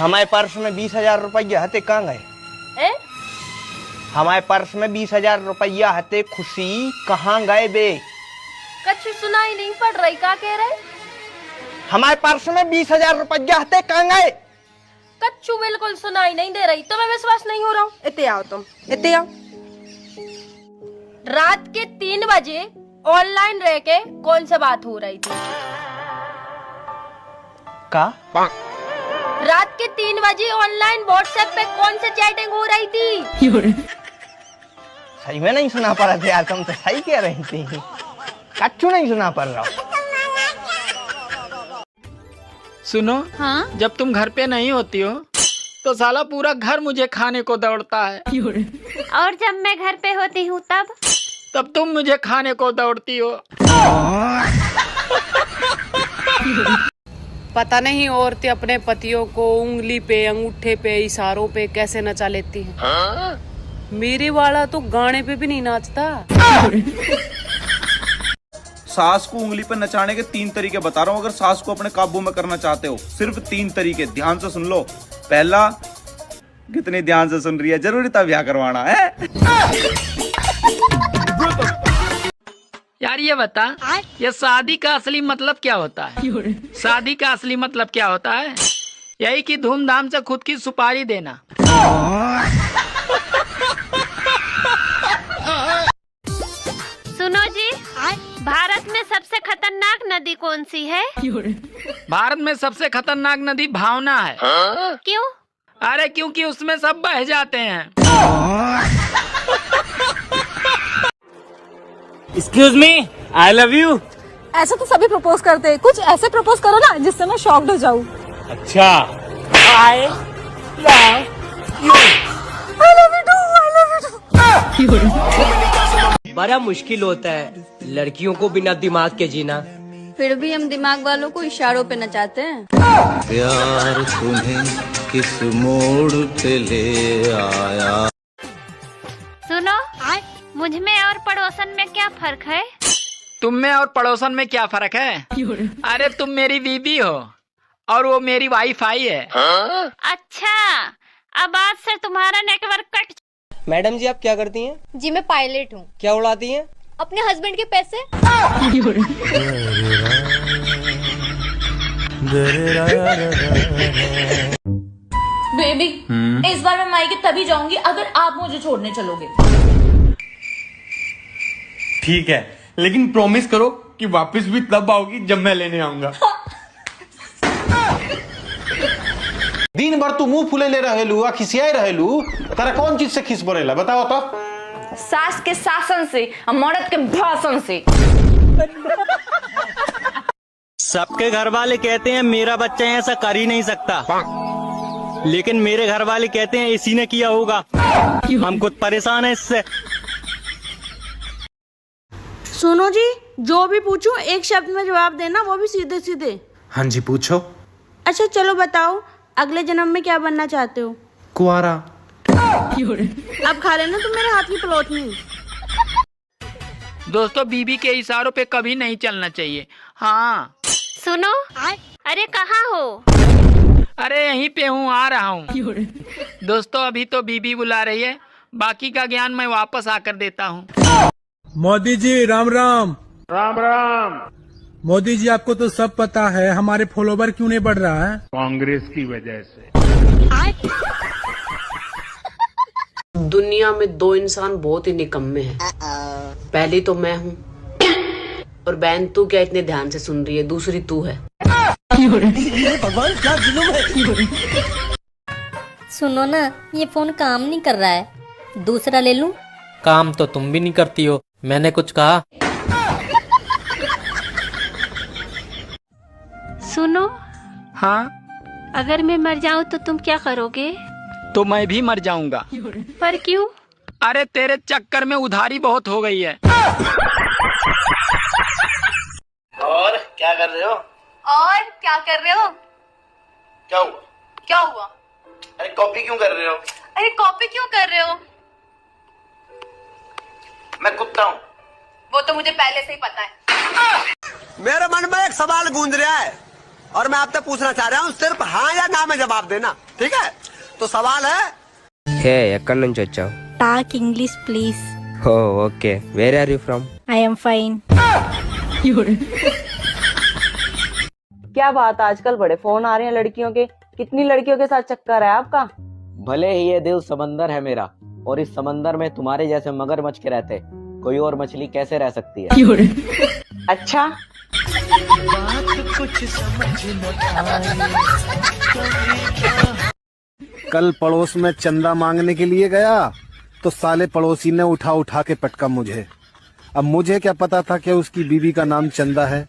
हमारे पर्स में 20,000 रुपया हते कहाँ गए? हमारे पर्स में 20,000 रुपया हते, खुशी कहाँ गए बे? कुछ सुनाई नहीं पड़ रही, क्या कह रहे? हमारे पर्स में 20,000 रुपया हते कहाँ गए? कच्चू बिल्कुल सुनाई नहीं दे रही, तुम्हें विश्वास नहीं हो रहा हूँ। इतने आओ, तुम इतने आओ। रात के 3 बजे ऑनलाइन रह के कौन सा बात हो रही थी? का? रात के 3 बजे ऑनलाइन व्हाट्सएप पे कौन सी चैटिंग हो रही थी? सही में नहीं सुना पा रहे थे यार, तुम तो सही कह रही थी, कच्चू नहीं सुना पा रहा। सुनो, हाँ? जब तुम घर पे नहीं होती हो तो साला पूरा घर मुझे खाने को दौड़ता है, और जब मैं घर पे होती हूँ तब तुम मुझे खाने को दौड़ती हो। पता नहीं औरतें अपने पतियों को उंगली पे, अंगूठे पे, इशारों पे कैसे नचा लेती हैं। मेरे वाला तो गाने पे भी नहीं नाचता। सास को उंगली पर नचाने के 3 तरीके बता रहा हूँ। अगर सास को अपने काबू में करना चाहते हो, सिर्फ 3 तरीके, ध्यान से सुन लो। पहला, कितनी ध्यान से सुन रही है, जरूरी था ब्याह करवाना है। यार ये बता, ये शादी का असली मतलब क्या होता है? शादी का असली मतलब क्या होता है? यही कि धूमधाम से खुद की सुपारी देना। सुनो जी, भारत में सबसे खतरनाक नदी कौन सी है? भारत में सबसे खतरनाक नदी भावना है। क्यों? अरे क्योंकि उसमें सब बह जाते हैं। Excuse me, I love you. ऐसा तो सभी प्रपोज करते हैं, कुछ ऐसे प्रपोज करो ना जिससे मैं शॉक्ड हो जाऊं। अच्छा, I love you. I love you too, I love you too। बड़ा मुश्किल होता है लड़कियों को बिना दिमाग के जीना। फिर भी हम दिमाग वालों को इशारों पे नचाते हैं। प्यार तुम्हें किस मोड़ पे ले आया। सुनो, मुझ में और पड़ोसन में क्या फर्क है? तुम में और पड़ोसन में क्या फर्क है? अरे तुम मेरी बीबी हो और वो मेरी वाईफाई है। अच्छा, अब आज से तुम्हारा नेटवर्क कट। मैडम जी, आप क्या करती हैं? जी मैं पायलट हूँ। क्या उड़ाती हैं? अपने हस्बैंड के पैसे। बेबी, इस बार मैं मायके तभी जाऊंगी अगर आप मुझे छोड़ने चलोगे। ठीक है, लेकिन प्रॉमिस करो कि वापस भी तब आओगी जब मैं लेने आऊंगा। दिन भर तू मुंह फुले ले रहेलू, खिसियाई रहेलू, तेरा कौन चीज से खिस पड़ेला बताओ तो? सास के शासन से और मर्द के भाषण से। सबके घर वाले कहते हैं मेरा बच्चा ऐसा कर ही नहीं सकता, लेकिन मेरे घर वाले कहते हैं इसी ने किया होगा। हम खुद परेशान है इससे। सुनो जी, जो भी पूछूं एक शब्द में जवाब देना, वो भी सीधे सीधे। हाँ जी पूछो। अच्छा चलो बताओ, अगले जन्म में क्या बनना चाहते हो? कुआरा। अब खा लेना तुम मेरे हाथ की पलौटनी। दोस्तों, बीबी के इशारों पे कभी नहीं चलना चाहिए। हाँ सुनो, अरे कहाँ हो? अरे यहीं पे हूँ, आ रहा हूँ। दोस्तों, अभी तो बीबी बुला रही है, बाकी का ज्ञान मैं वापस आकर देता हूँ। मोदी जी राम राम। राम राम। मोदी जी, आपको तो सब पता है हमारे फॉलोवर क्यों नहीं बढ़ रहा है? कांग्रेस की वजह से। दुनिया में 2 इंसान बहुत ही निकम्मे हैं। पहली तो मैं हूँ, और बहन तू क्या इतने ध्यान से सुन रही है? दूसरी तू है। भगवान क्या जुल्म है। सुनो ना, ये फोन काम नहीं कर रहा है, दूसरा ले लूं? काम तो तुम भी नहीं करती हो, मैंने कुछ कहा? सुनो, हाँ? अगर मैं मर जाऊँ तो तुम क्या करोगे? तो मैं भी मर जाऊंगा। पर क्यों? अरे तेरे चक्कर में उधारी बहुत हो गई है। और क्या कर रहे हो? और क्या कर रहे हो? क्या हुआ? क्या हुआ? अरे कॉपी क्यों कर रहे हो? अरे कॉपी क्यों कर रहे हो? मैं कुत्ता हूँ। वो तो मुझे पहले से ही पता है। मेरे मन में एक सवाल गूंज रहा है, और मैं आपसे पूछना चाह रहा हूँ, सिर्फ हाँ या ना में जवाब देना, ठीक है? तो सवाल है, హే ఎక్కడి నుంచి వచ్చావు? Talk English please. Oh okay. Where are you from? I am fine. क्या बात, आजकल बड़े फोन आ रहे हैं लड़कियों के. कितनी लड़कियों के साथ चक्कर है आपका? भले ही ये दिल समंदर है मेरा, और इस समंदर में तुम्हारे जैसे मगरमच्छ के रहते कोई और मछली कैसे रह सकती है? अच्छा. कल पड़ोस में चंदा मांगने के लिए गया तो साले पड़ोसी ने उठा उठा के पटका मुझे. अब मुझे क्या पता था कि उसकी बीवी का नाम चंदा है.